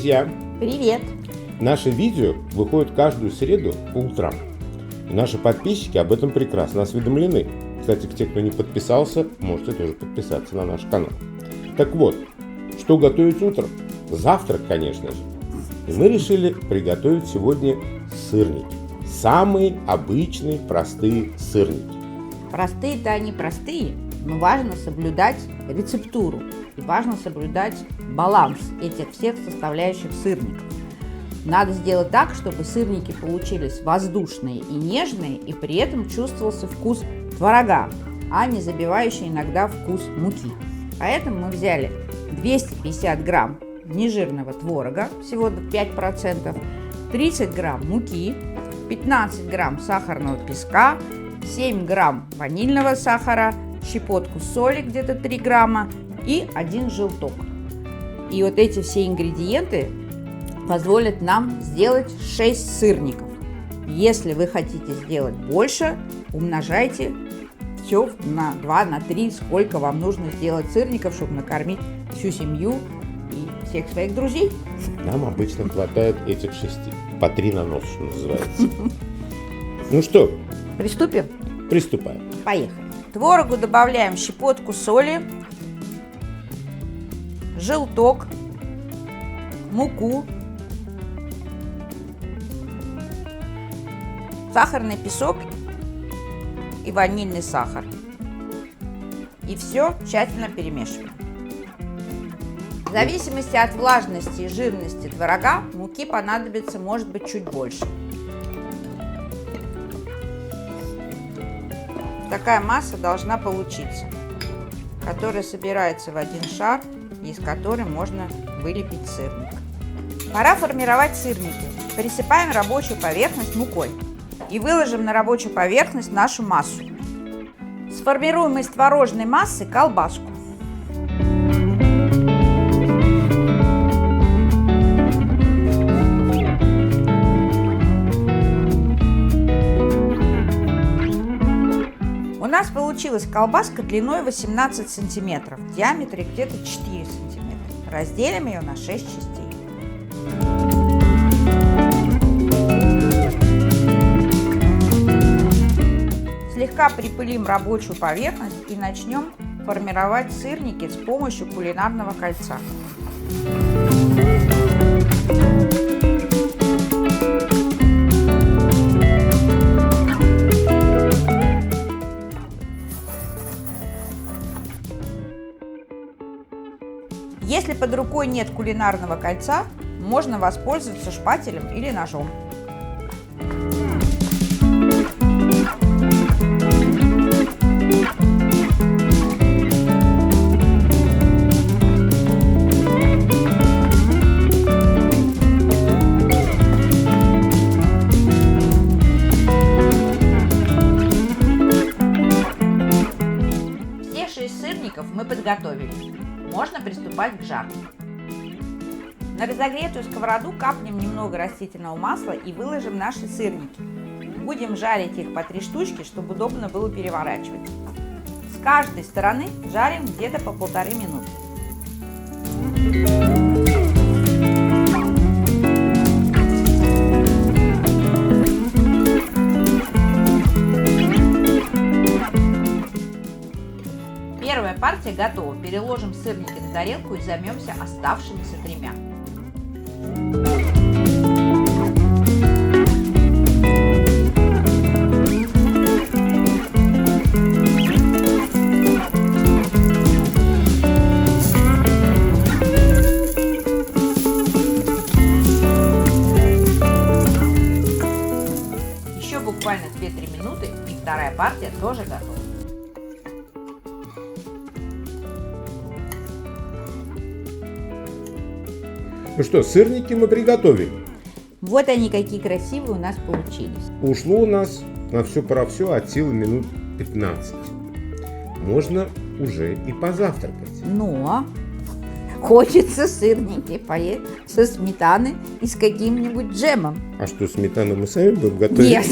Друзья, Привет! наши видео выходят каждую среду по утрам. И наши подписчики об этом прекрасно осведомлены. Кстати, те, кто не подписался, можете тоже подписаться на наш канал. Так вот, что готовить утром? Завтрак, конечно же. И мы решили приготовить сегодня сырники. Самые обычные, простые сырники. Простые-то они простые, но важно соблюдать рецептуру. И важно соблюдать баланс этих всех составляющих сырников. Надо сделать так, чтобы сырники получились воздушные и нежные, и при этом чувствовался вкус творога, а не забивающий иногда вкус муки. Поэтому мы взяли 250 грамм нежирного творога, всего 5%, 30 грамм муки, 15 грамм сахарного песка, 7 грамм ванильного сахара, щепотку соли, где-то 3 грамма, и 1 желток. И вот эти все ингредиенты позволят нам сделать 6 сырников. Если вы хотите сделать больше, умножайте все на 2, на 3, сколько вам нужно сделать сырников, чтобы накормить всю семью и всех своих друзей. Нам обычно хватает этих 6. По 3 на нос, что называется. Ну что, Приступим? приступаем. Поехали. К творогу добавляем щепотку соли, желток, муку, сахарный песок и ванильный сахар. И все тщательно перемешиваем. В зависимости от влажности и жирности творога муки понадобится, может быть, чуть больше. Такая масса должна получиться, которая собирается в один шар, из которой можно вылепить сырник. Пора формировать сырники. Присыпаем рабочую поверхность мукой и выложим на рабочую поверхность нашу массу. Сформируем из творожной массы колбаску. У нас получилась колбаска длиной 18 сантиметров, в диаметре где-то 4 сантиметра. Разделим ее на 6 частей. Слегка припылим рабочую поверхность и начнем формировать сырники с помощью кулинарного кольца. Если под рукой нет кулинарного кольца, можно воспользоваться шпателем или ножом. Все 6 сырников мы подготовили. Можно приступать к жарке. На разогретую сковороду капнем немного растительного масла и выложим наши сырники. Будем жарить их по 3 штучки, чтобы удобно было переворачивать. С каждой стороны жарим где-то по 1,5 минуты. Первая партия готова. Переложим сырники на тарелку и займемся оставшимися 3. Еще буквально 2-3 минуты, и вторая партия тоже готова. Ну что, сырники мы приготовили. Вот они какие красивые у нас получились. Ушло у нас на все про все от силы минут 15. Можно уже и позавтракать. Но хочется сырники поесть со сметаной и с каким-нибудь джемом. А что, сметану мы сами будем готовить? Нет,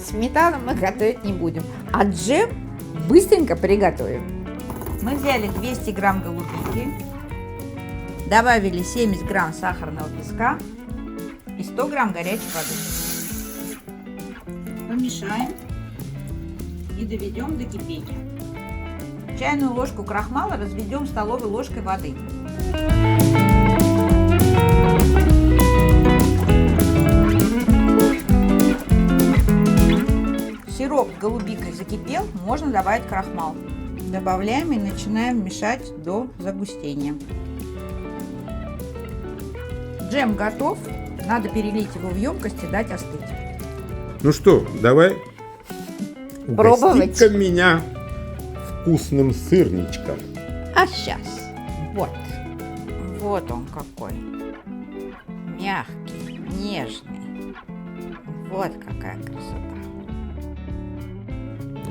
сметану мы готовить не будем, а джем быстренько приготовим. Мы взяли 200 грамм голубики, Добавили 70 грамм сахарного песка и 100 грамм горячей воды. Помешаем и доведем до кипения. Чайную ложку крахмала разведем столовой ложкой воды. Сироп с голубикой закипел, можно добавить крахмал. Добавляем и начинаем мешать до загустения. Джем готов, надо перелить его в емкость и дать остыть. Ну что, давай Пробовать. угости-ка меня вкусным сырничком. А сейчас, вот он какой, мягкий, нежный, вот какая красота.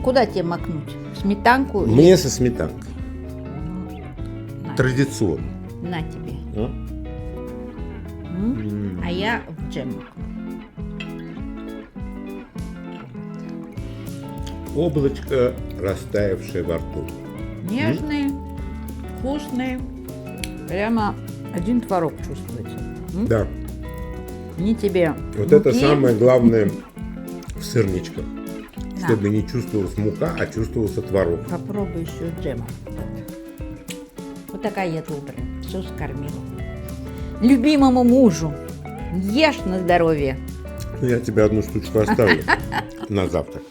Куда тебе макнуть? В сметанку? Мне со сметанкой. На, Традиционно. на тебе. А? А я в джем макну. Облачко, растаявшее во рту. Нежные, вкусные, прямо один творог чувствуется. Да, Не тебе вот это муки. самое главное в сырничках. На. Чтобы не чувствовалась мука, а чувствовался творог. Попробуй еще джема. Вот такая я добрая, все скормила. Любимому мужу, ешь на здоровье. Я тебе одну штучку оставлю на завтрак.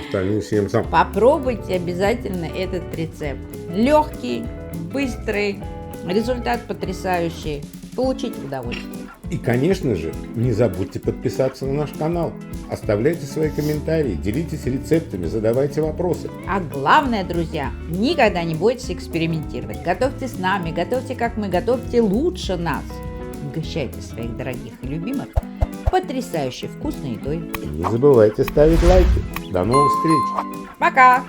Остальные съем сам. Попробуйте обязательно этот рецепт. Легкий, быстрый, результат потрясающий. Получите удовольствие. И, конечно же, не забудьте подписаться на наш канал. Оставляйте свои комментарии, делитесь рецептами, задавайте вопросы. А главное, друзья, никогда не бойтесь экспериментировать. Готовьте с нами, готовьте как мы, готовьте лучше нас. Угощайте своих дорогих и любимых потрясающе вкусной едой. И не забывайте ставить лайки. До новых встреч! Пока!